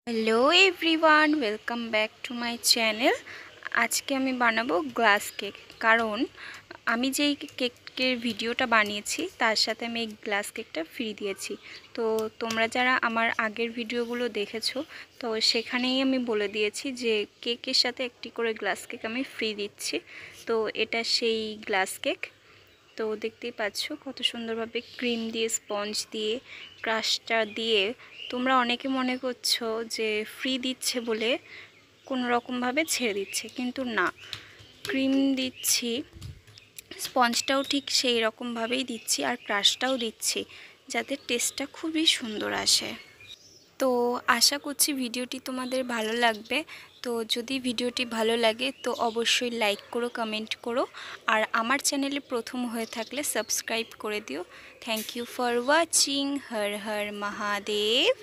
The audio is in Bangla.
Hello everyone, welcome back to my channel. আজকে আমি বানাবো গ্লাস কেক। কারণ আমি যেই কেকের ভিডিওটা বানিয়েছি তার সাথে আমি এই গ্লাস কেকটা ফ্রি দিয়েছি। তো তোমরা যারা আমার আগের ভিডিওগুলো দেখেছো, তো সেখানেই আমি বলে দিয়েছি যে কেকের সাথে একটি করে গ্লাস কেক আমি ফ্রি দিচ্ছি। তো এটা সেই গ্লাস কেক। তো দেখতেই পাচ্ছ কত সুন্দরভাবে ক্রিম দিয়ে, স্পঞ্জ দিয়ে, ক্রাশটা দিয়ে। তোমরা অনেকে মনে করছো যে ফ্রি দিচ্ছে বলে কোনো রকমভাবে ছেড়ে দিচ্ছে, কিন্তু না, ক্রিম দিচ্ছি, স্পঞ্জটাও ঠিক সেই রকমভাবেই দিচ্ছি, আর ক্রাশটাও দিচ্ছি যাতে টেস্টটা খুবই সুন্দর আসে। তো আশা করছি ভিডিওটি তোমাদের ভালো লাগবে। তো যদি ভিডিওটি ভালো লাগে তো অবশ্যই লাইক করো, কমেন্ট করো, আর আমার চ্যানেলে প্রথম হয়ে থাকলে সাবস্ক্রাইব করে দিও। Thank you for watching. Har Har Mahadev.